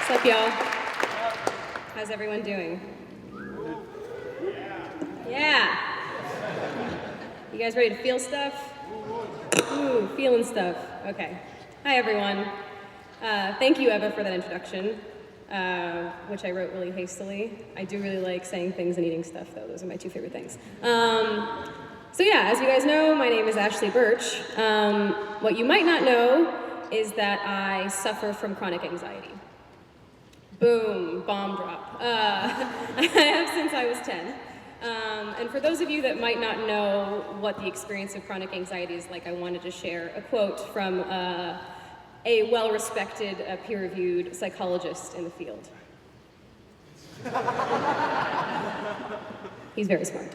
What's up, y'all? How's everyone doing? Yeah. You guys ready to feel stuff? Ooh, feeling stuff. Okay. Hi, everyone. Thank you, Eva, for that introduction, which I wrote really hastily. I do really like saying things and eating stuff, though. Those are my two favorite things. So yeah, as you guys know, my name is Ashley Birch. What you might not know is that I suffer from chronic anxiety. Boom, bomb drop. I have since I was 10. And for those of you that might not know what the experience of chronic anxiety is like, I wanted to share a quote from a well-respected, peer-reviewed psychologist in the field. He's very smart.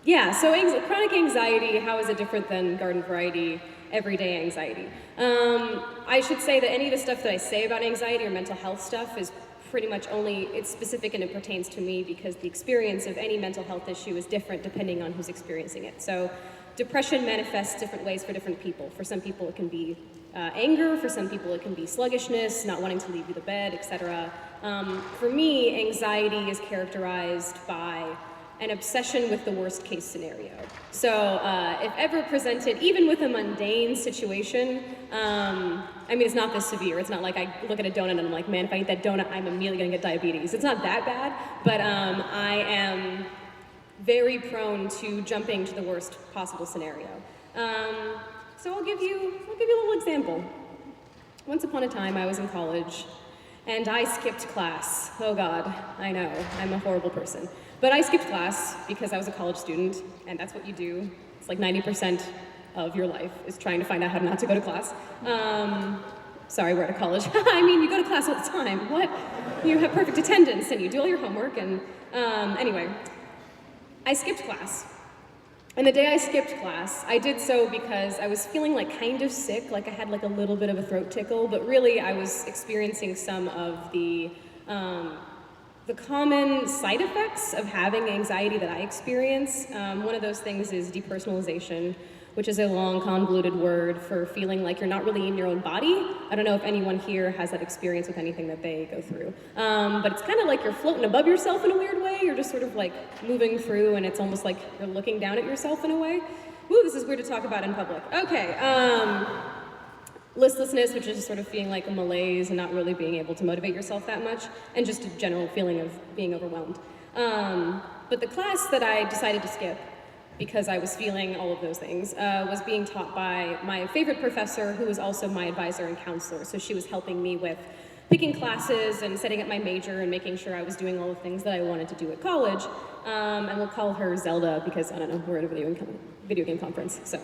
Yeah, so chronic anxiety, how is it different than garden variety everyday anxiety? I should say that any of the stuff that I say about anxiety or mental health stuff is pretty much it's specific and it pertains to me because the experience of any mental health issue is different depending on who's experiencing it. So depression manifests different ways for different people. For some people it can be anger, for some people it can be sluggishness, not wanting to leave the bed, etc. For me, anxiety is characterized by an obsession with the worst case scenario. So if ever presented, even with a mundane situation, I mean, it's not this severe. It's not like I look at a donut and I'm like, man, if I eat that donut, I'm immediately gonna get diabetes. It's not that bad, but I am very prone to jumping to the worst possible scenario. So I'll give you a little example. Once upon a time, I was in college, and I skipped class. Oh God, I know, I'm a horrible person. But I skipped class because I was a college student, and that's what you do. It's like 90% of your life is trying to find out how not to go to class. Sorry, we're at a college. I mean, you go to class all the time. What? You have perfect attendance, and you do all your homework, and anyway. I skipped class. And the day I skipped class, I did so because I was feeling like kind of sick, like I had like a little bit of a throat tickle, but really I was experiencing some of the common side effects of having anxiety that I experience. One of those things is depersonalization, which is a long, convoluted word for feeling like you're not really in your own body. I don't know if anyone here has that experience with anything that they go through. But it's kind of like you're floating above yourself in a weird way. You're just sort of like moving through, and it's almost like you're looking down at yourself in a way. Woo, this is weird to talk about in public. Okay. Listlessness, which is just sort of feeling like a malaise and not really being able to motivate yourself that much, and just a general feeling of being overwhelmed. But the class that I decided to skip, because I was feeling all of those things, was being taught by my favorite professor, who was also my advisor and counselor. So she was helping me with picking classes and setting up my major and making sure I was doing all the things that I wanted to do at college. And we'll call her Zelda because, I don't know, we're at a video game conference, so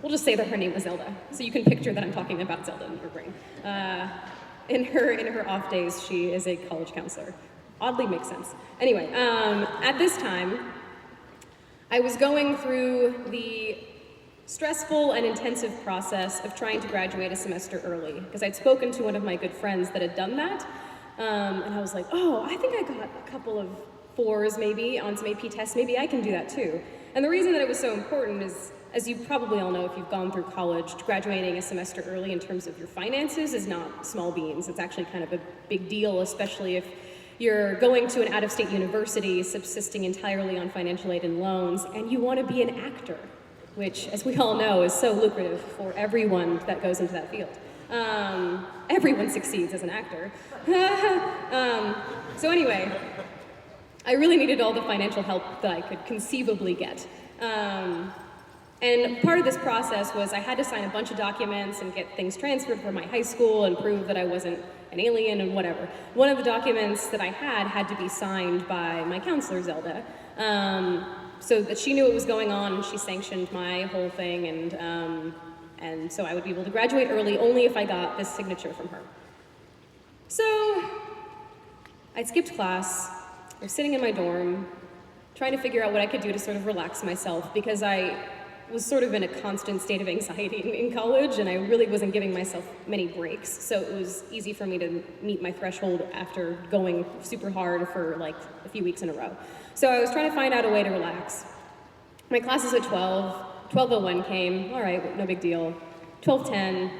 we'll just say that her name was Zelda. So you can picture that I'm talking about Zelda in your brain. In her off days, she is a college counselor. Oddly makes sense. Anyway, at this time, I was going through the stressful and intensive process of trying to graduate a semester early, because I'd spoken to one of my good friends that had done that, and I was like, oh, I think I got a couple of 4s maybe on some AP tests, maybe I can do that too. And the reason that it was so important is, as you probably all know if you've gone through college, graduating a semester early in terms of your finances is not small beans. It's actually kind of a big deal, especially if you're going to an out-of-state university, subsisting entirely on financial aid and loans, and you want to be an actor, which, as we all know, is so lucrative for everyone that goes into that field. Everyone succeeds as an actor. So anyway, I really needed all the financial help that I could conceivably get. And part of this process was I had to sign a bunch of documents and get things transferred from my high school and prove that I wasn't an alien and whatever. One of the documents that I had to be signed by my counselor, Zelda, so that she knew what was going on and she sanctioned my whole thing, and so I would be able to graduate early only if I got this signature from her. So I skipped class. I was sitting in my dorm, trying to figure out what I could do to sort of relax myself, because I was sort of in a constant state of anxiety in college, and I really wasn't giving myself many breaks, so it was easy for me to meet my threshold after going super hard for like a few weeks in a row. So I was trying to find out a way to relax. My class is at 12, 12:01 came, all right, no big deal. 12:10,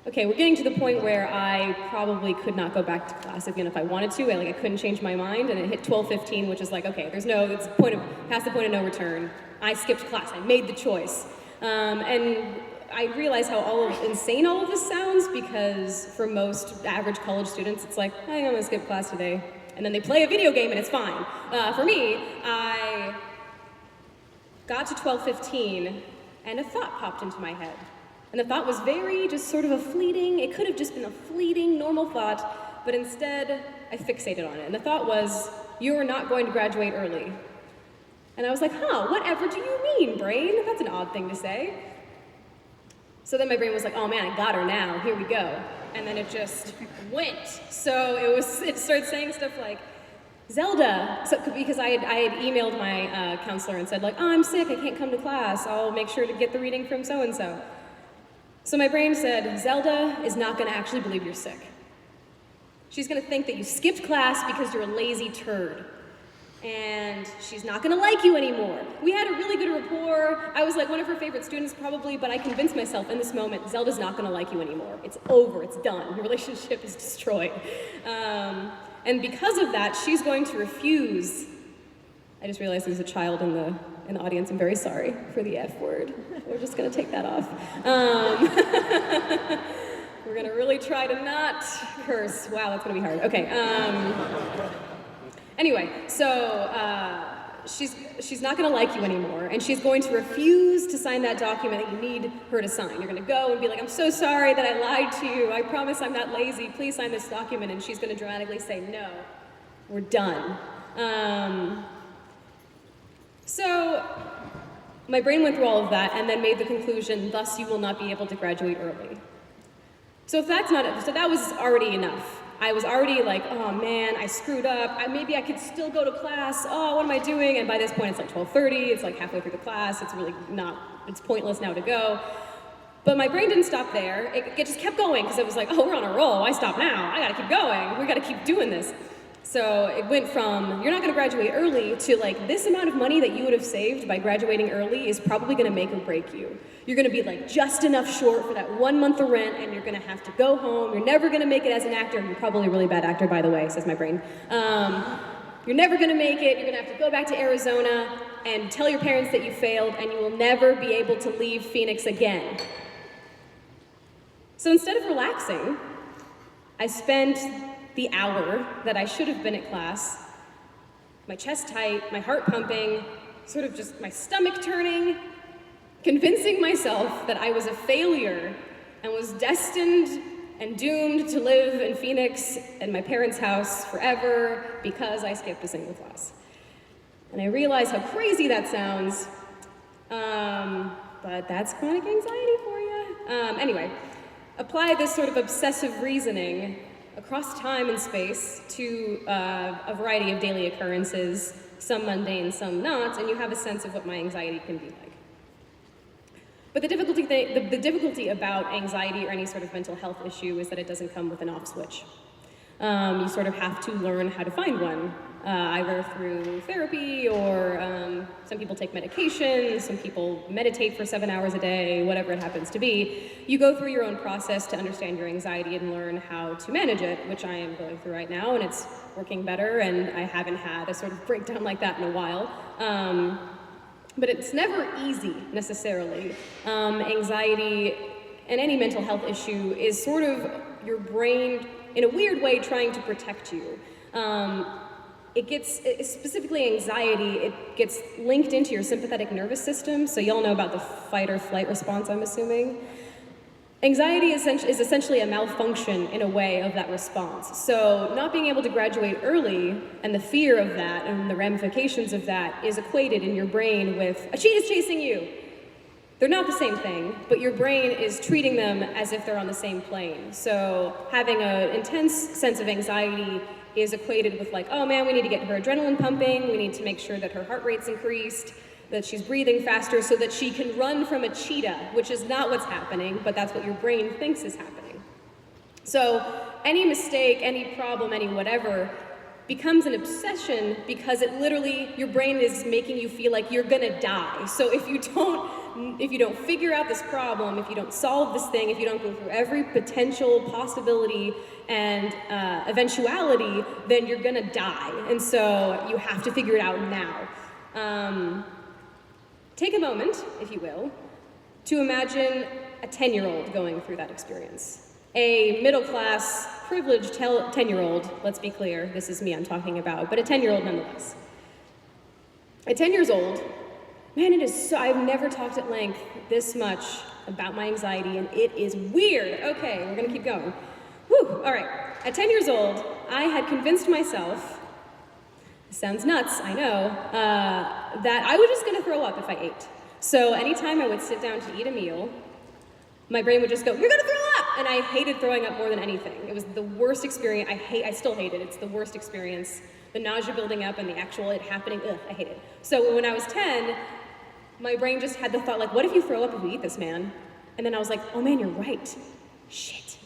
okay, we're getting to the point where I probably could not go back to class again if I wanted to. I couldn't change my mind, and it hit 12:15, which is like, okay, it's past the point of no return. I skipped class. I made the choice, and I realize how insane all of this sounds, because for most average college students, it's like, hey, I'm gonna skip class today, and then they play a video game and it's fine. For me, I got to 12:15, and a thought popped into my head. And the thought was very just sort of it could have just been a fleeting, normal thought, but instead I fixated on it. And the thought was, you are not going to graduate early. And I was like, whatever do you mean, brain? That's an odd thing to say. So then my brain was like, oh man, I got her now, here we go. And then it just went. So it started saying stuff like, Zelda, because I had emailed my counselor and said like, oh, I'm sick, I can't come to class, I'll make sure to get the reading from so-and-so. So my brain said, Zelda is not gonna actually believe you're sick. She's gonna think that you skipped class because you're a lazy turd. And she's not gonna like you anymore. We had a really good rapport. I was like one of her favorite students probably, but I convinced myself in this moment, Zelda's not gonna like you anymore. It's over, it's done. Your relationship is destroyed. And because of that, she's going to refuse. I just realized there's a child in the audience. I'm very sorry for the F word. We're just gonna take that off. We're gonna really try to not curse. Wow, that's gonna be hard. Okay. Anyway, so she's not gonna like you anymore, and she's going to refuse to sign that document that you need her to sign. You're gonna go and be like, I'm so sorry that I lied to you. I promise I'm not lazy. Please sign this document. And she's gonna dramatically say, no, we're done. So my brain went through all of that and then made the conclusion, thus you will not be able to graduate early. So if that's not it, so that was already enough. I was already like, oh man, I screwed up. Maybe I could still go to class. Oh, what am I doing? And by this point, it's like 12:30. It's like halfway through the class. It's pointless now to go. But my brain didn't stop there. It just kept going because it was like, oh, we're on a roll. Why stop now? I gotta keep going. We gotta keep doing this. So it went from, you're not gonna graduate early, to like, this amount of money that you would have saved by graduating early is probably gonna make or break you. You're gonna be like just enough short for that 1 month of rent, and you're gonna have to go home. You're never gonna make it as an actor. You're probably a really bad actor, by the way, says my brain. You're never gonna make it. You're gonna have to go back to Arizona and tell your parents that you failed, and you will never be able to leave Phoenix again. So instead of relaxing, I spent the hour that I should have been at class, my chest tight, my heart pumping, sort of just my stomach turning, convincing myself that I was a failure and was destined and doomed to live in Phoenix in my parents' house forever because I skipped a single class. And I realize how crazy that sounds, but that's chronic anxiety for you. Anyway, apply this sort of obsessive reasoning across time and space to a variety of daily occurrences, some mundane, some not, and you have a sense of what my anxiety can be like. But the difficulty about anxiety or any sort of mental health issue is that it doesn't come with an off switch. You sort of have to learn how to find one, either through therapy or some people take medication, some people meditate for 7 hours a day, whatever it happens to be. You go through your own process to understand your anxiety and learn how to manage it, which I am going through right now, and it's working better, and I haven't had a sort of breakdown like that in a while. But it's never easy, necessarily. Anxiety and any mental health issue is sort of your brain, in a weird way, trying to protect you. Specifically anxiety, it gets linked into your sympathetic nervous system, so y'all know about the fight or flight response, I'm assuming. Anxiety is essentially a malfunction, in a way, of that response. So not being able to graduate early, and the fear of that, and the ramifications of that, is equated in your brain with, a cheetah's chasing you! They're not the same thing, but your brain is treating them as if they're on the same plane. So having an intense sense of anxiety is equated with like, oh man, we need to get her adrenaline pumping, we need to make sure that her heart rate's increased, that she's breathing faster so that she can run from a cheetah, which is not what's happening, but that's what your brain thinks is happening. So any mistake, any problem, any whatever, becomes an obsession because it literally, your brain is making you feel like you're gonna die. So if you don't if you don't figure out this problem, if you don't solve this thing, if you don't go through every potential possibility and eventuality, then you're gonna die. And so you have to figure it out now. Take a moment, if you will, to imagine a 10-year-old going through that experience. A middle-class, privileged 10-year-old, let's be clear, this is me I'm talking about, but a 10-year-old nonetheless. At 10 years old, man, it is so, I've never talked at length this much about my anxiety, and it is weird. Okay, we're gonna keep going. Whew, all right. At 10 years old, I had convinced myself, this sounds nuts, I know, that I was just gonna throw up if I ate. So anytime I would sit down to eat a meal, my brain would just go, you're gonna throw up! And I hated throwing up more than anything. It was the worst experience. I still hate it. It's the worst experience. The nausea building up and the actual it happening, ugh, I hate it. So when I was 10, my brain just had the thought, like, what if you throw up if we eat this, man? And then I was like, oh man, you're right. Shit.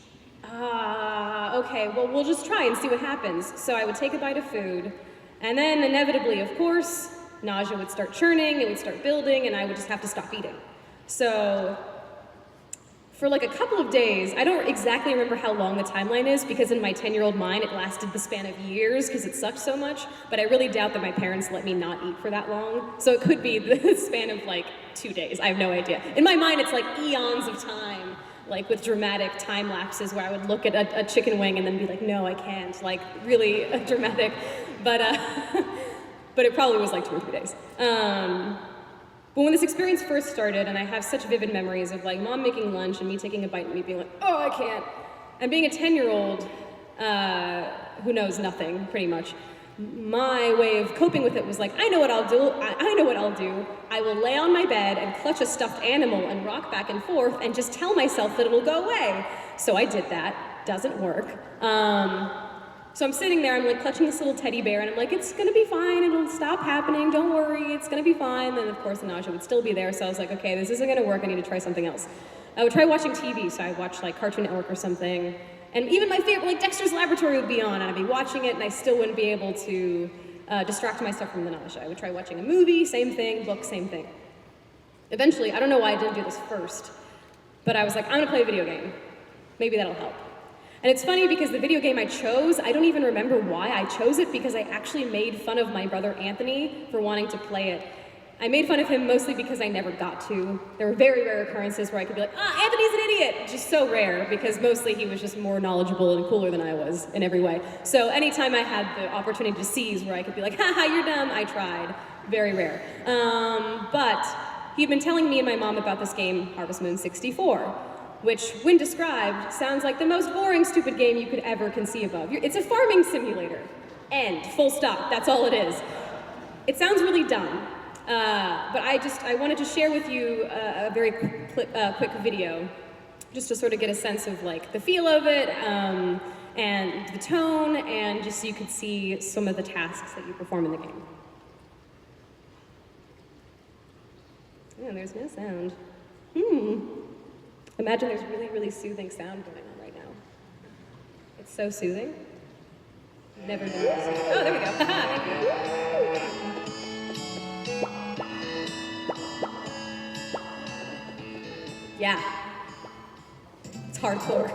Okay, well, we'll just try and see what happens. So I would take a bite of food, and then inevitably, of course, nausea would start churning, it would start building, and I would just have to stop eating. So for like a couple of days, I don't exactly remember how long the timeline is, because in my 10-year-old mind, it lasted the span of years because it sucked so much, but I really doubt that my parents let me not eat for that long. So it could be the span of like 2 days, I have no idea. In my mind, it's like eons of time, like with dramatic time lapses where I would look at a chicken wing and then be like, no, I can't, like really dramatic, but it probably was like 2 or 3 days. But when this experience first started, and I have such vivid memories of like mom making lunch and me taking a bite and me being like, oh, I can't. And being a 10-year-old who knows nothing, pretty much, my way of coping with it was like, I know what I'll do. I know what I'll do. I will lay on my bed and clutch a stuffed animal and rock back and forth and just tell myself that it'll go away. So I did that. Doesn't work. So I'm sitting there, I'm like clutching this little teddy bear, and I'm like, it's gonna be fine, it'll stop happening, don't worry, it's gonna be fine. Then of course the nausea would still be there, so I was like, okay, this isn't gonna work, I need to try something else. I would try watching TV, so I'd watch like Cartoon Network or something, and even my favorite, like Dexter's Laboratory would be on, and I'd be watching it, and I still wouldn't be able to distract myself from the nausea. I would try watching a movie, same thing, book, same thing. Eventually, I don't know why I didn't do this first, but I was like, I'm gonna play a video game. Maybe that'll help. And it's funny because the video game I chose, I don't even remember why I chose it, because I actually made fun of my brother Anthony for wanting to play it. I made fun of him mostly because I never got to. There were very rare occurrences where I could be like, Anthony's an idiot! Just so rare, because mostly he was just more knowledgeable and cooler than I was in every way. So anytime I had the opportunity to seize where I could be like, haha, you're dumb, I tried. Very rare. But he'd been telling me and my mom about this game, Harvest Moon 64. Which, when described, sounds like the most boring, stupid game you could ever conceive of. It's a farming simulator. End. Full stop. That's all it is. It sounds really dumb, but I wanted to share with you a very quick video, just to sort of get a sense of like the feel of it, and the tone, and just so you could see some of the tasks that you perform in the game. Oh, there's no sound. Imagine there's really, really soothing sound going on right now. It's so soothing. Never been more soothing. Oh, there we go. Thank you. Yeah. It's hardcore.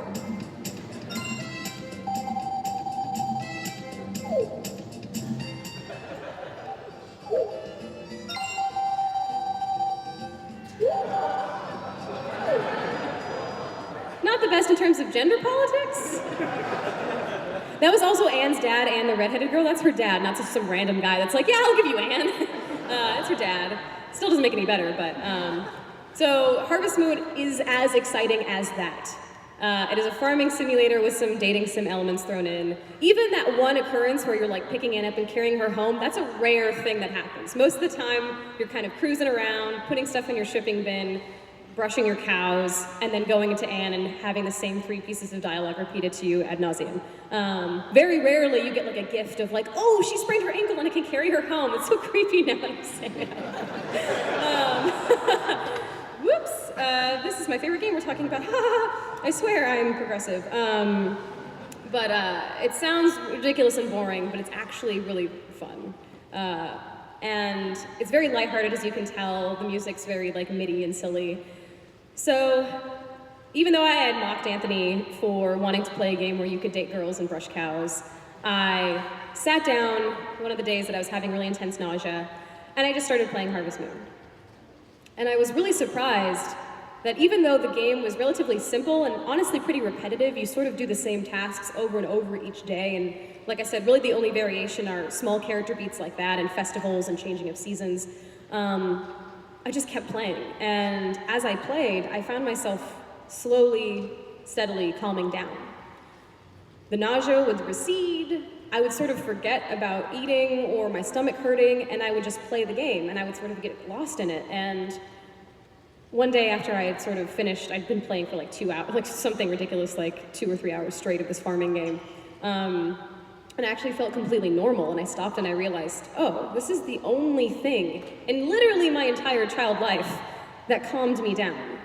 Not the best in terms of gender politics. That was also Anne's dad, Anne the redheaded girl. That's her dad, not just some random guy that's like, yeah, I'll give you Anne. It's her dad. Still doesn't make it any better, but... So Harvest Moon is as exciting as that. It is a farming simulator with some dating sim elements thrown in. Even that one occurrence where you're like picking Anne up and carrying her home, that's a rare thing that happens. Most of the time, you're kind of cruising around, putting stuff in your shipping bin, brushing your cows, and then going into Anne and having the same 3 pieces of dialogue repeated to you ad nauseum. Very rarely you get like a gift of like, oh, she sprained her ankle and I can carry her home. It's so creepy now that I'm saying it. Whoops, this is my favorite game we're talking about. I swear I'm progressive. But it sounds ridiculous and boring, but it's actually really fun. And it's very lighthearted, as you can tell. The music's very like MIDI and silly. So even though I had mocked Anthony for wanting to play a game where you could date girls and brush cows, I sat down one of the days that I was having really intense nausea, and I just started playing Harvest Moon. And I was really surprised that even though the game was relatively simple and honestly pretty repetitive, you sort of do the same tasks over and over each day, and like I said, really the only variation are small character beats like that and festivals and changing of seasons. I just kept playing, and as I played, I found myself slowly, steadily calming down. The nausea would recede, I would sort of forget about eating or my stomach hurting, and I would just play the game, and I would sort of get lost in it. And one day after I had sort of finished, I'd been playing for like 2 hours, like something ridiculous, like 2 or 3 hours straight of this farming game. And I actually felt completely normal, and I stopped and I realized, oh, this is the only thing in literally my entire child life that calmed me down.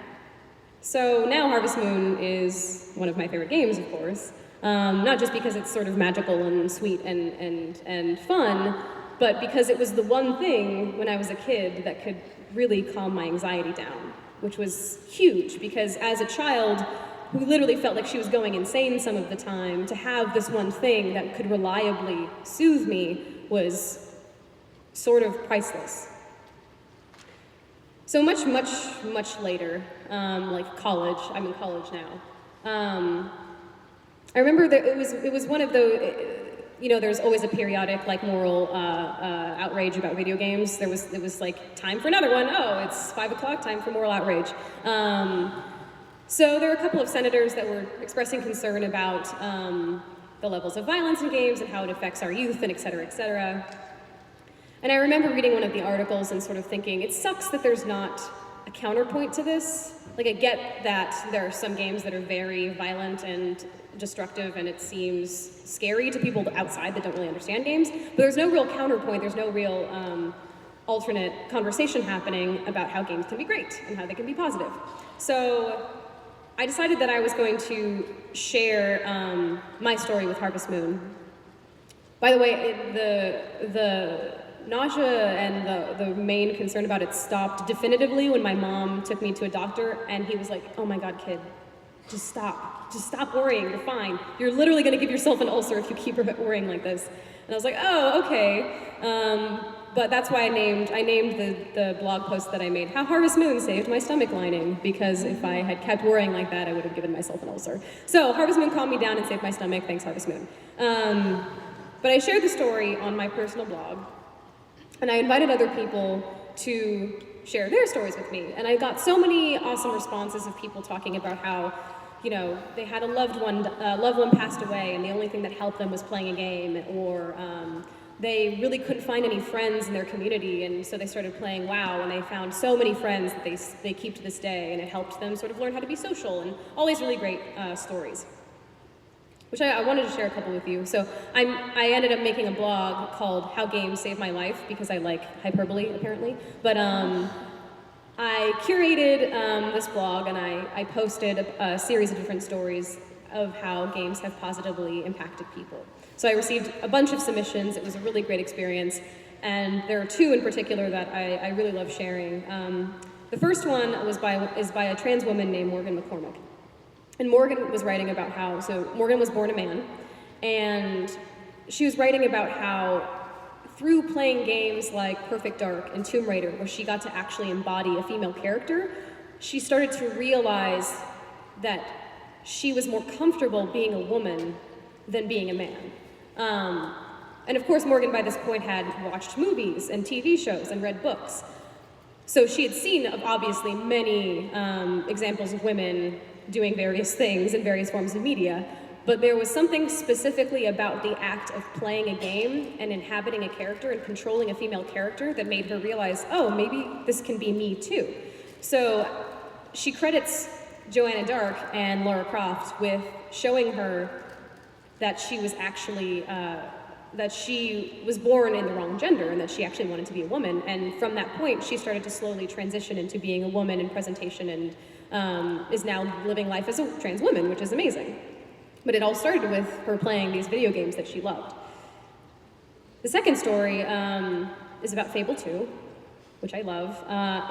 So now Harvest Moon is one of my favorite games, of course. Not just because it's sort of magical and sweet and fun, but because it was the one thing when I was a kid that could really calm my anxiety down, which was huge because as a child who literally felt like she was going insane some of the time, to have this one thing that could reliably soothe me was sort of priceless. So much later, like college, I'm in college now. I remember that it was one of those, you know, there's always a periodic like moral outrage about video games. It was like time for another one. Oh, it's 5 o'clock, time for moral outrage. So there were a couple of senators that were expressing concern about the levels of violence in games and how it affects our youth and et cetera, et cetera. And I remember reading one of the articles and sort of thinking, it sucks that there's not a counterpoint to this. Like I get that there are some games that are very violent and destructive and it seems scary to people outside that don't really understand games, but there's no real counterpoint, there's no real alternate conversation happening about how games can be great and how they can be positive. So I decided that I was going to share my story with Harvest Moon. By the way, the nausea and the main concern about it stopped definitively when my mom took me to a doctor and he was like, oh my God, kid, just stop worrying, you're fine. You're literally gonna give yourself an ulcer if you keep worrying like this. And I was like, oh, okay. But that's why I named the blog post that I made, How Harvest Moon Saved My Stomach Lining, because if I had kept worrying like that, I would have given myself an ulcer. So Harvest Moon calmed me down and saved my stomach, thanks Harvest Moon. But I shared the story on my personal blog, and I invited other people to share their stories with me. And I got so many awesome responses of people talking about how, you know, they had a loved one passed away and the only thing that helped them was playing a game, or they really couldn't find any friends in their community, and so they started playing WoW, and they found so many friends that they keep to this day, and it helped them sort of learn how to be social, and all these really great stories, which I wanted to share a couple with you. So I ended up making a blog called How Games Save My Life, because I like hyperbole, apparently, but I curated this blog, and I posted a series of different stories of how games have positively impacted people. So I received a bunch of submissions. It was a really great experience, and there are two in particular that I really love sharing. The first one is by a trans woman named Morgan McCormick. And Morgan was writing about how, so Morgan was born a man, and she was writing about how through playing games like Perfect Dark and Tomb Raider, where she got to actually embody a female character, she started to realize that she was more comfortable being a woman than being a man. And of course, Morgan by this point had watched movies and TV shows and read books. So she had seen, obviously, many examples of women doing various things in various forms of media, but there was something specifically about the act of playing a game and inhabiting a character and controlling a female character that made her realize, oh, maybe this can be me too. So she credits Joanna Dark and Lara Croft with showing her that she was actually, that she was born in the wrong gender and that she actually wanted to be a woman. And from that point, she started to slowly transition into being a woman in presentation and is now living life as a trans woman, which is amazing. But it all started with her playing these video games that she loved. The second story is about Fable 2, which I love.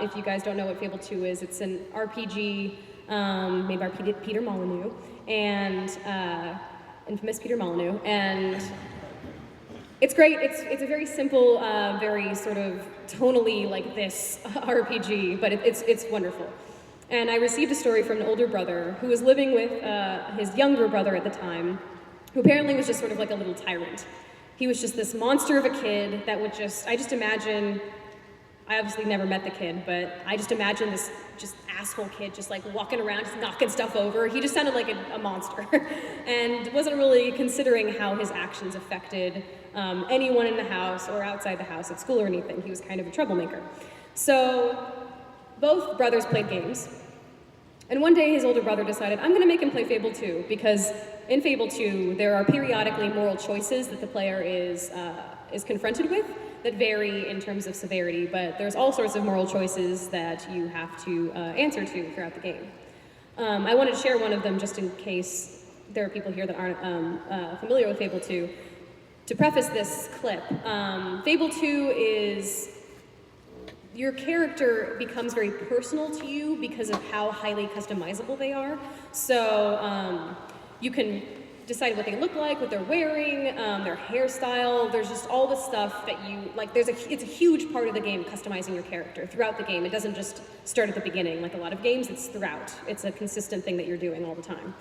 If you guys don't know what Fable 2 is, it's an RPG made by Peter Molyneux, and infamous Peter Molyneux, and it's great. It's a very simple, very sort of tonally like this RPG, but it's wonderful. And I received a story from an older brother who was living with his younger brother at the time, who apparently was just sort of like a little tyrant. He was just this monster of a kid that would I just imagine, I obviously never met the kid, but I just imagine this just asshole kid just like walking around, just knocking stuff over. He just sounded like a monster and wasn't really considering how his actions affected anyone in the house or outside the house at school or anything. He was kind of a troublemaker. So both brothers played games. And one day his older brother decided, I'm gonna make him play Fable 2, because in Fable 2, there are periodically moral choices that the player is confronted with that vary in terms of severity, but there's all sorts of moral choices that you have to answer to throughout the game. I wanted to share one of them just in case there are people here that aren't familiar with Fable 2. To preface this clip, Fable 2 is, your character becomes very personal to you because of how highly customizable they are. So you can decide what they look like, what they're wearing, their hairstyle. There's just all the stuff that you, like, it's a huge part of the game, customizing your character throughout the game. It doesn't just start at the beginning. Like a lot of games, it's throughout. It's a consistent thing that you're doing all the time.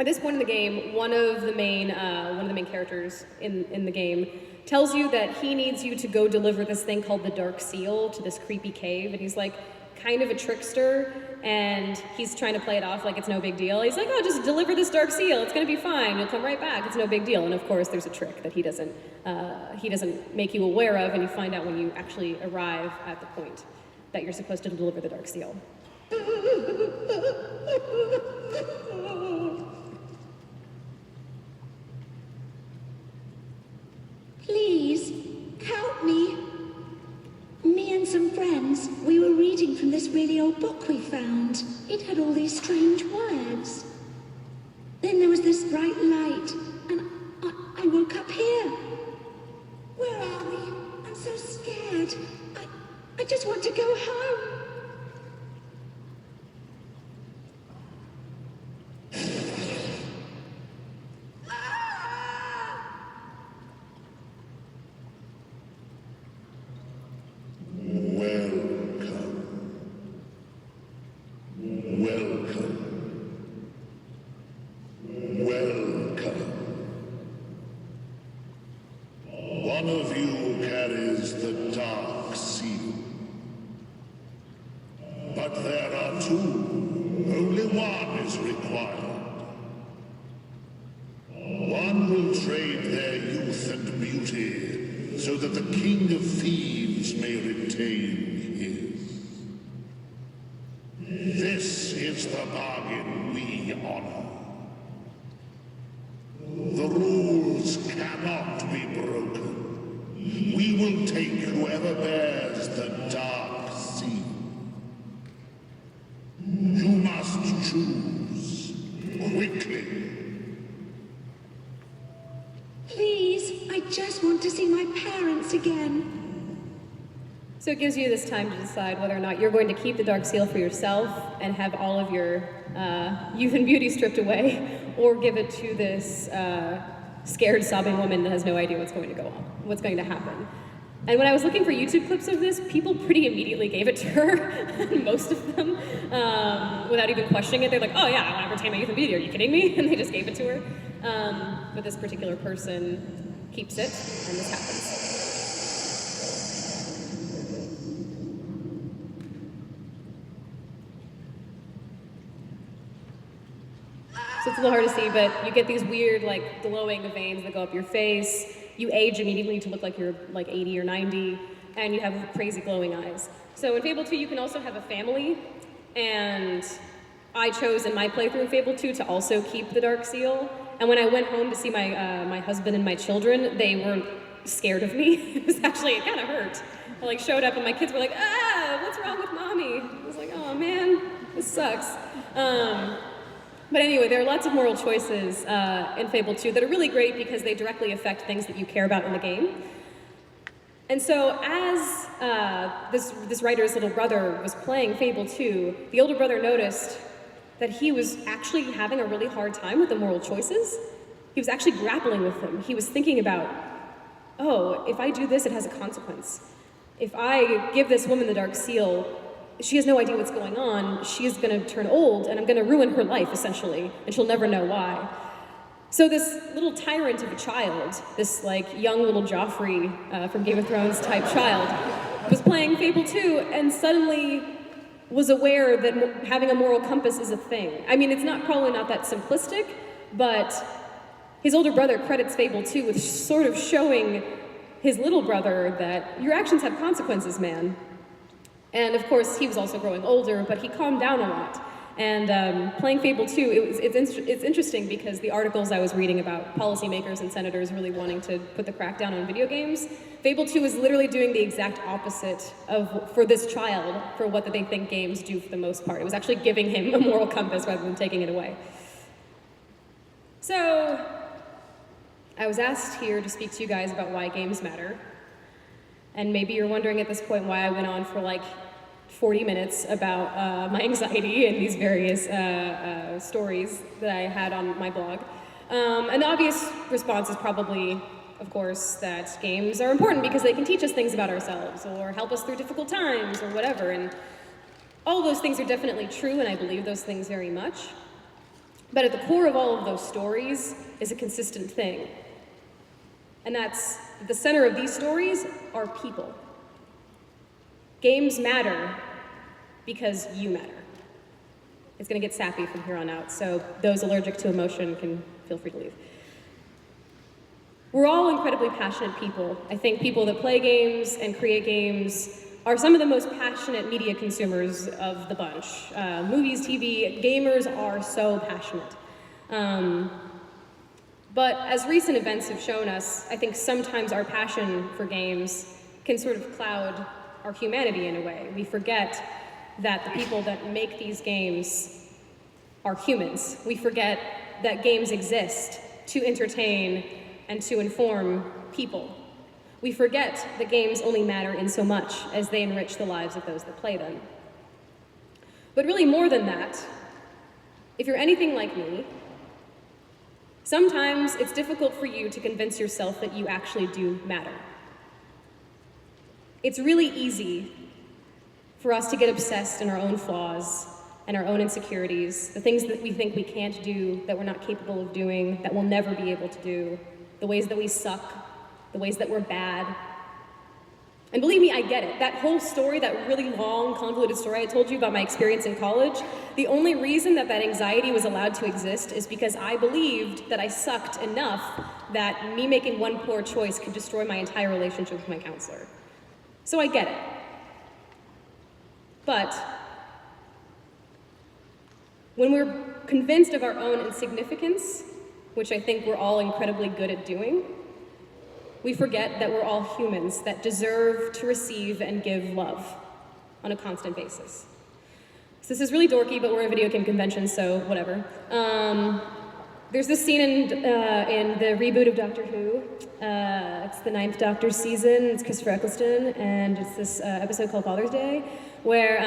At this point in the game, one of the main characters in the game tells you that he needs you to go deliver this thing called the Dark Seal to this creepy cave, and he's like kind of a trickster, and he's trying to play it off like it's no big deal. He's like, oh, just deliver this Dark Seal, it's gonna be fine, you'll come right back, it's no big deal. And of course there's a trick that he doesn't make you aware of, and you find out when you actually arrive at the point that you're supposed to deliver the Dark Seal. Please, help me. Me and some friends, we were reading from this really old book we found. It had all these strange words. Then there was this bright light, and I woke up here. Where are we? I'm so scared. I just want to go home. One of you carries the Dark Seal. But there are two. Only one is required. One will trade their youth and beauty so that the King of Thieves may retain his. This is the bargain we honor. The rules cannot be broken. We will take whoever bears the Dark Seal. You must choose quickly. Please, I just want to see my parents again. So it gives you this time to decide whether or not you're going to keep the Dark Seal for yourself and have all of your youth and beauty stripped away, or give it to this scared, sobbing woman that has no idea what's going to go on, what's going to happen. And when I was looking for YouTube clips of this, people pretty immediately gave it to her, most of them, without even questioning it. They're like, oh yeah, I want to retain my youth and beauty, are you kidding me? And they just gave it to her. But this particular person keeps it, and this happens. So it's a little hard to see, but you get these weird, like, glowing veins that go up your face. You age immediately to look like you're like 80 or 90, and you have crazy glowing eyes. So in Fable 2, you can also have a family, and I chose in my playthrough of Fable 2 to also keep the Dark Seal. And when I went home to see my husband and my children, they were scared of me. It kind of hurt. I like showed up and my kids were like, ah, what's wrong with mommy? I was like, oh man, this sucks. But anyway, there are lots of moral choices in Fable 2 that are really great because they directly affect things that you care about in the game. And so as this writer's little brother was playing Fable 2, the older brother noticed that he was actually having a really hard time with the moral choices. He was actually grappling with them. He was thinking about, oh, if I do this, it has a consequence. If I give this woman the Dark Seal, she has no idea what's going on. She is going to turn old, and I'm going to ruin her life, essentially, and she'll never know why. So this little tyrant of a child, this like young little Joffrey from Game of Thrones type child, was playing Fable 2 and suddenly was aware that having a moral compass is a thing. I mean, it's probably not that simplistic, but his older brother credits Fable 2 with sort of showing his little brother that your actions have consequences, man. And of course, he was also growing older, but he calmed down a lot. And playing Fable 2, it's interesting because the articles I was reading about policymakers and senators really wanting to put the crackdown on video games, Fable 2 is literally doing the exact opposite for this child, for what they think games do for the most part. It was actually giving him a moral compass rather than taking it away. So, I was asked here to speak to you guys about why games matter. And maybe you're wondering at this point why I went on for like 40 minutes about my anxiety and these various stories that I had on my blog. And the obvious response is probably, of course, that games are important because they can teach us things about ourselves or help us through difficult times or whatever. And all of those things are definitely true, and I believe those things very much. But at the core of all of those stories is a consistent thing. And that's the center of these stories are people. Games matter because you matter. It's going to get sappy from here on out, so those allergic to emotion can feel free to leave. We're all incredibly passionate people. I think people that play games and create games are some of the most passionate media consumers of the bunch. Movies, TV, gamers are so passionate. But as recent events have shown us, I think sometimes our passion for games can sort of cloud our humanity in a way. We forget that the people that make these games are humans. We forget that games exist to entertain and to inform people. We forget that games only matter in so much as they enrich the lives of those that play them. But really more than that, if you're anything like me, sometimes it's difficult for you to convince yourself that you actually do matter. It's really easy for us to get obsessed in our own flaws and our own insecurities, the things that we think we can't do, that we're not capable of doing, that we'll never be able to do, the ways that we suck, the ways that we're bad. And believe me, I get it. That whole story, that really long, convoluted story I told you about my experience in college, the only reason that anxiety was allowed to exist is because I believed that I sucked enough that me making one poor choice could destroy my entire relationship with my counselor. So I get it. But when we're convinced of our own insignificance, which I think we're all incredibly good at doing, we forget that we're all humans that deserve to receive and give love on a constant basis. So this is really dorky, but we're a video game convention, so whatever. There's this scene in the reboot of Doctor Who. It's the 9th Doctor season. It's Christopher Eccleston, and it's this episode called Father's Day, where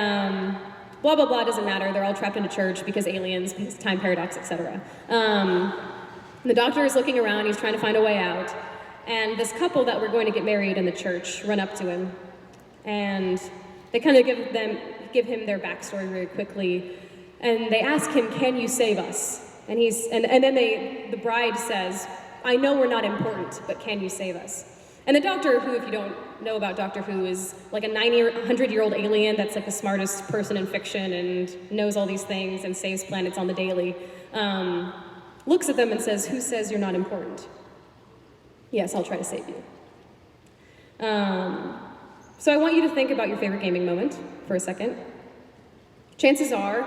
blah, blah, blah doesn't matter. They're all trapped in a church because aliens, because time paradox, etc. The Doctor is looking around. He's trying to find a way out. And this couple that were going to get married in the church run up to him. And they kind of give him their backstory very quickly. And they ask him, "Can you save us?" And then the bride says, "I know we're not important, but can you save us?" And the Doctor, who, if you don't know about Doctor Who, is like a 90 or 100-year-old alien that's like the smartest person in fiction and knows all these things and saves planets on the daily, looks at them and says, "Who says you're not important?" "Yes, I'll try to save you." So I want you to think about your favorite gaming moment for a second. Chances are,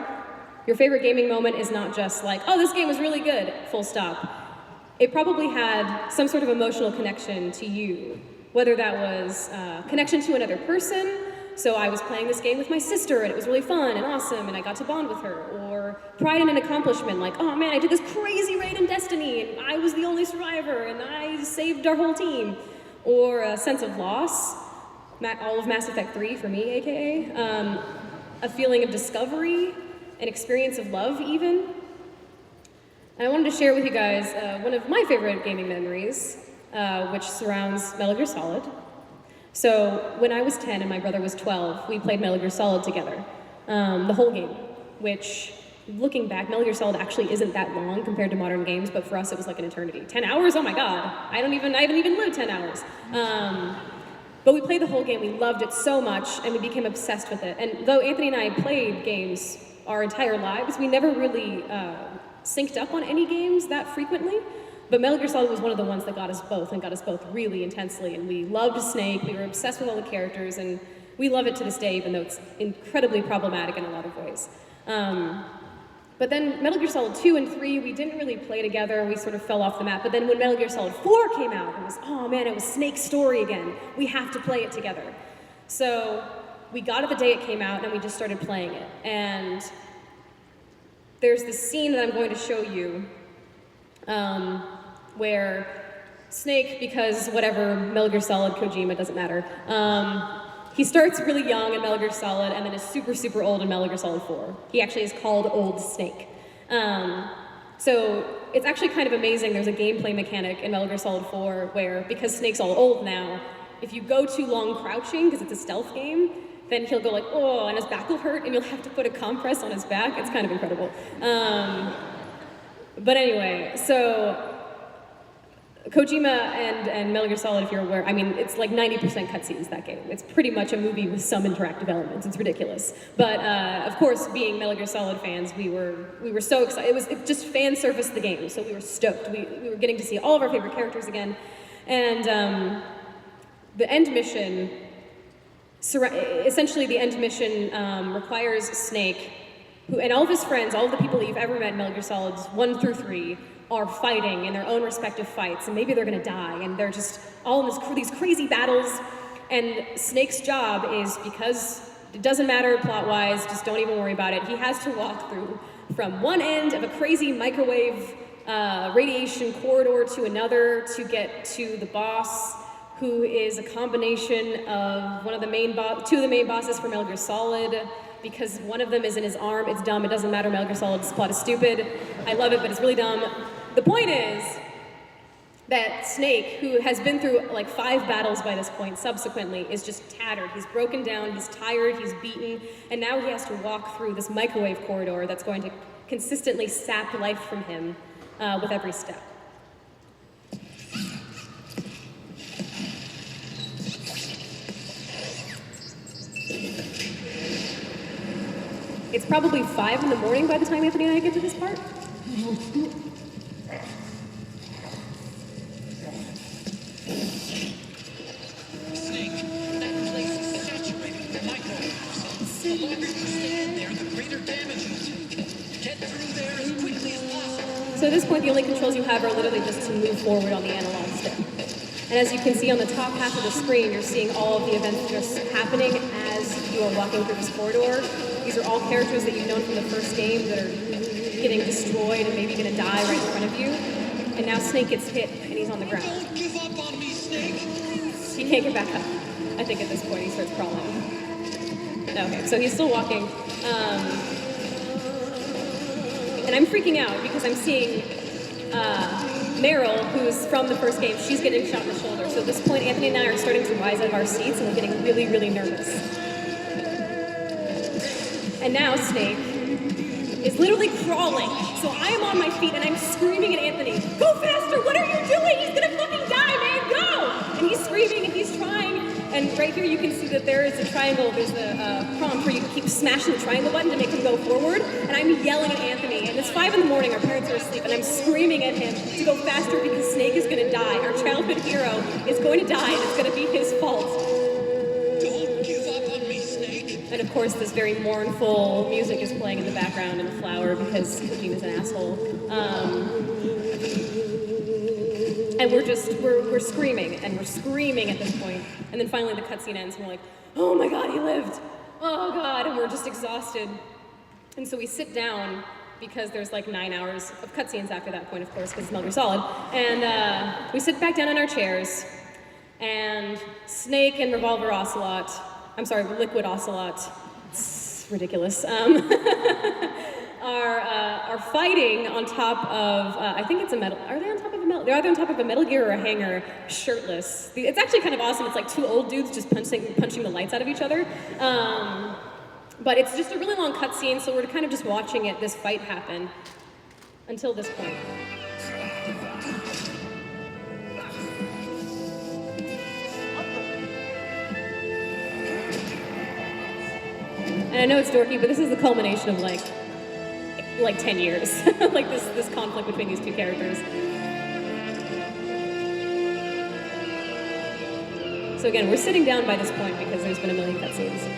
your favorite gaming moment is not just like, "Oh, this game was really good," full stop. It probably had some sort of emotional connection to you, whether that was connection to another person. So I was playing this game with my sister and it was really fun and awesome and I got to bond with her, or pride in an accomplishment like, "Oh man, I did this crazy raid in Destiny and I was the only survivor and I saved our whole team," or a sense of loss, all of Mass Effect 3 for me, aka. A feeling of discovery, an experience of love, even. And I wanted to share with you guys one of my favorite gaming memories, which surrounds Metal Gear Solid. So when I was 10 and my brother was 12, we played Metal Gear Solid together, the whole game, which, looking back, Metal Gear Solid actually isn't that long compared to modern games, but for us it was like an eternity. 10 hours? Oh my god. I haven't even lived 10 hours. But we played the whole game, we loved it so much, and we became obsessed with it. And though Anthony and I played games our entire lives, we never really synced up on any games that frequently. But Metal Gear Solid was one of the ones that got us both, and got us both really intensely. And we loved Snake, we were obsessed with all the characters, and we love it to this day, even though it's incredibly problematic in a lot of ways. But then Metal Gear Solid 2 and 3, we didn't really play together, we sort of fell off the map. But then when Metal Gear Solid 4 came out, it was, oh man, it was Snake's story again. We have to play it together. So we got it the day it came out, and we just started playing it. And there's this scene that I'm going to show you where Snake, because whatever, Metal Gear Solid, Kojima, doesn't matter. He starts really young in Metal Gear Solid and then is super, super old in Metal Gear Solid 4. He actually is called Old Snake. So it's actually kind of amazing. There's a gameplay mechanic in Metal Gear Solid 4 where, because Snake's all old now, if you go too long crouching, because it's a stealth game, then he'll go like, oh, and his back will hurt, and you'll have to put a compress on his back. It's kind of incredible. But anyway, so Kojima and Metal Gear Solid, if you're aware, I mean, it's like 90% cutscenes, that game. It's pretty much a movie with some interactive elements. It's ridiculous. But of course, being Metal Gear Solid fans, we were so excited. It just fan serviced the game, so we were stoked. We were getting to see all of our favorite characters again. And the end mission, essentially the end mission requires Snake, who, and all of his friends, all of the people that you've ever met in Metal Gear Solids 1 through 3, are fighting in their own respective fights, and maybe they're gonna die, and they're just all in these crazy battles, and Snake's job is, because it doesn't matter plot-wise, just don't even worry about it, he has to walk through from one end of a crazy microwave radiation corridor to another to get to the boss, who is a combination of two of the main bosses for Metal Gear Solid, because one of them is in his arm. It's dumb, it doesn't matter, Metal Gear Solid's plot is stupid. I love it, but it's really dumb. The point is that Snake, who has been through like 5 battles by this point subsequently, is just tattered. He's broken down, he's tired, he's beaten, and now he has to walk through this microwave corridor that's going to consistently sap life from him with every step. It's probably 5 in the morning by the time Anthony and I get to this part. Snake, that place is saturated with microwaves. The longer you stay in there, the greater damage you take. Get through there as quickly as possible. So at this point, the only controls you have are literally just to move forward on the analog stick. And as you can see on the top half of the screen, you're seeing all of the events just happening as you are walking through this corridor. These are all characters that you've known from the first game that are getting destroyed and maybe gonna die right in front of you. And now Snake gets hit and he's on the ground. Don't give up on me, Snake! He can't get back up. I think at this point he starts crawling. Okay, so he's still walking. And I'm freaking out because I'm seeing Meryl, who's from the first game, she's getting shot in the shoulder. So at this point, Anthony and I are starting to rise out of our seats and we're getting really, really nervous. And now Snake is literally crawling. So I am on my feet and I'm screaming at Anthony, go faster, what are you doing? He's gonna fucking die, man, go! And he's screaming and he's trying. And right here you can see that there is a triangle, there's a prompt where you keep smashing the triangle button to make him go forward. And I'm yelling at Anthony, and it's 5 in the morning, our parents are asleep, and I'm screaming at him to go faster because Snake is gonna die. Our childhood hero is going to die and it's gonna be his fault. Don't give up on me, Snake! And of course, this very mournful music is playing in the background in the flower because Kojima's an asshole. And we're screaming, and we're screaming at this point. And then finally the cutscene ends, and we're like, oh my god, he lived! Oh god, and we're just exhausted. And so we sit down, because there's like 9 hours of cutscenes after that point, of course, because it's Metal Gear Solid. And we sit back down in our chairs, and Snake and Revolver Ocelot, I'm sorry, Liquid Ocelot, it's ridiculous, are fighting on top of, I think it's a metal, are they on top of a metal? They're either on top of a Metal Gear or a hangar, shirtless. It's actually kind of awesome. It's like two old dudes just punching the lights out of each other. But it's just a really long cutscene, so we're kind of just watching this fight happen until this point. And I know it's dorky, but this is the culmination of like 10 years, like this conflict between these two characters. So again, we're sitting down by this point because there's been a million cutscenes.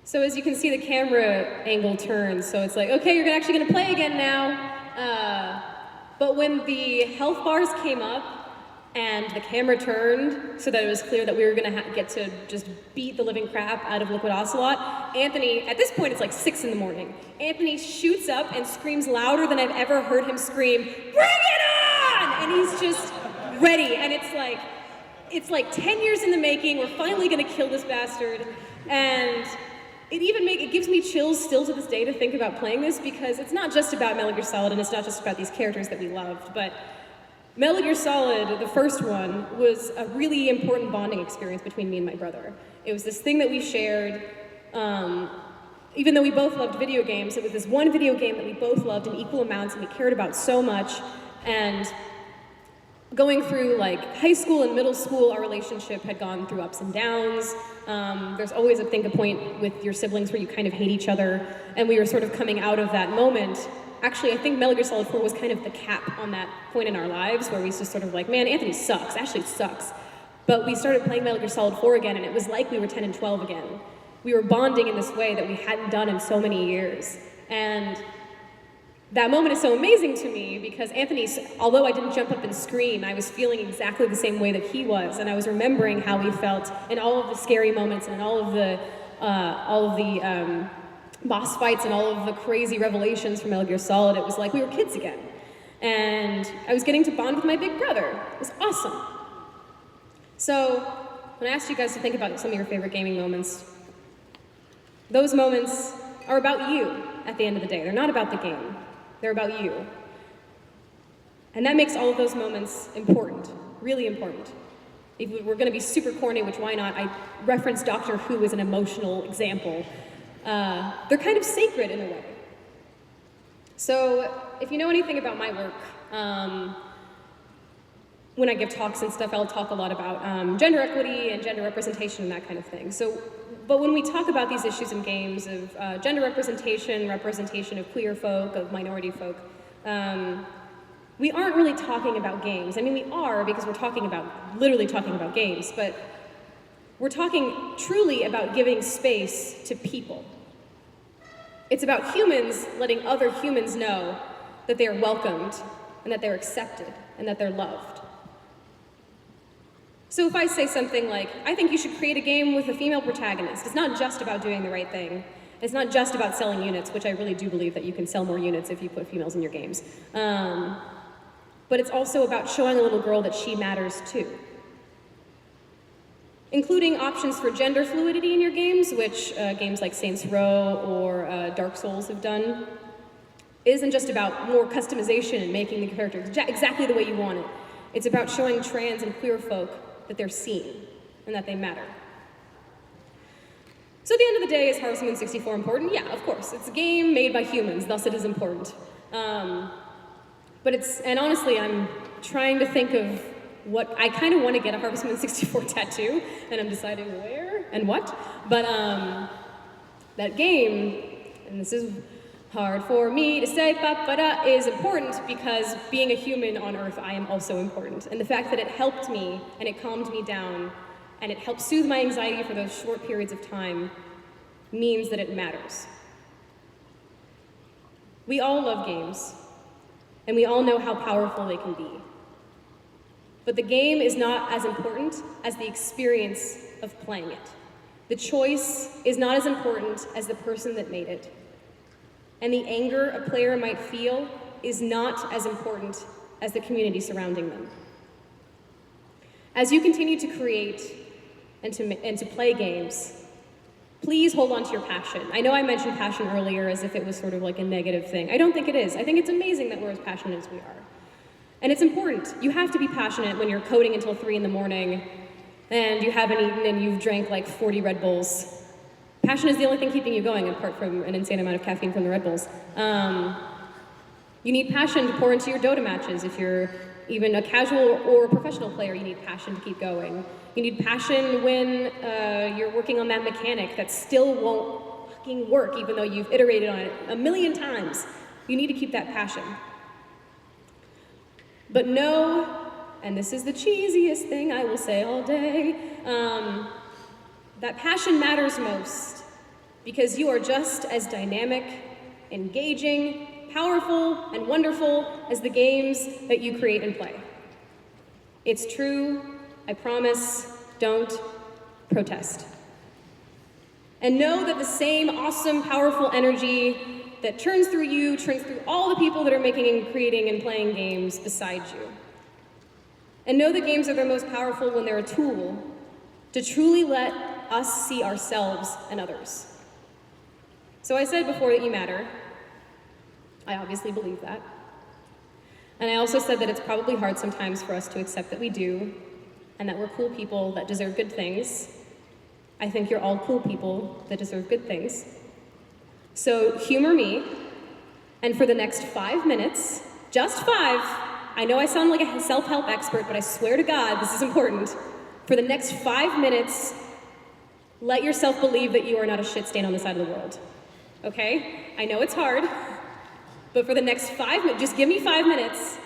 So as you can see, the camera angle turns, so it's like, okay, you're actually gonna play again now. But when the health bars came up and the camera turned so that it was clear that we were gonna get to just beat the living crap out of Liquid Ocelot, Anthony, at this point it's like 6 in the morning, Anthony shoots up and screams louder than I've ever heard him scream, "Bring it on!" And he's just ready, and it's like 10 years in the making, we're finally gonna kill this bastard, and it gives me chills still to this day to think about playing this, because it's not just about Metal Gear Solid and it's not just about these characters that we loved, but Metal Gear Solid, the first one, was a really important bonding experience between me and my brother. It was this thing that we shared, even though we both loved video games, it was this one video game that we both loved in equal amounts and we cared about so much, and going through like high school and middle school, our relationship had gone through ups and downs. There's always, I think, a point with your siblings where you kind of hate each other, and we were sort of coming out of that moment. Actually, I think Metal Gear Solid 4 was kind of the cap on that point in our lives, where we just sort of like, man, Anthony sucks, Ashley sucks. But we started playing Metal Gear Solid 4 again, and it was like we were 10 and 12 again. We were bonding in this way that we hadn't done in so many years. And that moment is so amazing to me because Anthony, although I didn't jump up and scream, I was feeling exactly the same way that he was, and I was remembering how he felt in all of the scary moments and in all of the boss fights and all of the crazy revelations from Metal Gear Solid. It was like we were kids again, and I was getting to bond with my big brother. It was awesome. So when I asked you guys to think about some of your favorite gaming moments, those moments are about you at the end of the day. They're not about the game. They're about you. And that makes all of those moments important, really important. If we're gonna be super corny, which why not, I reference Doctor Who as an emotional example. They're kind of sacred in a way. So if you know anything about my work, when I give talks and stuff, I'll talk a lot about gender equity and gender representation and that kind of thing. But when we talk about these issues in games of gender representation of queer folk, of minority folk, we aren't really talking about games. I mean, we are because we're literally talking about games, but we're talking truly about giving space to people. It's about humans letting other humans know that they are welcomed and that they're accepted and that they're loved. So if I say something like, I think you should create a game with a female protagonist, it's not just about doing the right thing. It's not just about selling units, which I really do believe that you can sell more units if you put females in your games. But it's also about showing a little girl that she matters too. Including options for gender fluidity in your games, which games like Saints Row or Dark Souls have done, isn't just about more customization and making the character exactly the way you want it. It's about showing trans and queer folk that they're seen and that they matter. So at the end of the day, is Harvest Moon 64 important? Yeah, of course. It's a game made by humans, thus it is important. And honestly, I'm trying to think of what, I kind of want to get a Harvest Moon 64 tattoo, and I'm deciding where and what. But that game, and this is Hard for me to say, but is important because being a human on Earth, I am also important. And the fact that it helped me and it calmed me down and it helped soothe my anxiety for those short periods of time means that it matters. We all love games, and we all know how powerful they can be. But the game is not as important as the experience of playing it. The choice is not as important as the person that made it. And the anger a player might feel is not as important as the community surrounding them. As you continue to create and to play games, please hold on to your passion. I know I mentioned passion earlier as if it was sort of like a negative thing. I don't think it is. I think it's amazing that we're as passionate as we are. And it's important. You have to be passionate when you're coding until 3 in the morning and you haven't eaten and you've drank like 40 Red Bulls. Passion is the only thing keeping you going, apart from an insane amount of caffeine from the Red Bulls. You need passion to pour into your Dota matches. If you're even a casual or a professional player, you need passion to keep going. You need passion when you're working on that mechanic that still won't fucking work, even though you've iterated on it a million times. You need to keep that passion. But know, and this is the cheesiest thing I will say all day, that passion matters most because you are just as dynamic, engaging, powerful, and wonderful as the games that you create and play. It's true, I promise, don't protest. And know that the same awesome, powerful energy that turns through you, turns through all the people that are making and creating and playing games beside you. And know that games are the most powerful when they're a tool to truly let us see ourselves and others. So I said before that you matter. I obviously believe that. And I also said that it's probably hard sometimes for us to accept that we do, and that we're cool people that deserve good things. I think you're all cool people that deserve good things. So humor me, and for the next 5 minutes, just 5, I know I sound like a self-help expert, but I swear to God, this is important. For the next 5 minutes, let yourself believe that you are not a shit stain on the side of the world. Okay? I know it's hard, but for the next 5 minutes, just give me 5 minutes,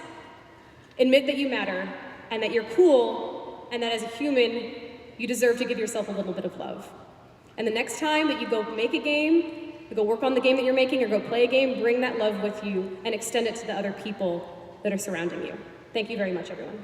admit that you matter, and that you're cool, and that as a human, you deserve to give yourself a little bit of love. And the next time that you go make a game, you go work on the game that you're making, or go play a game, bring that love with you and extend it to the other people that are surrounding you. Thank you very much, everyone.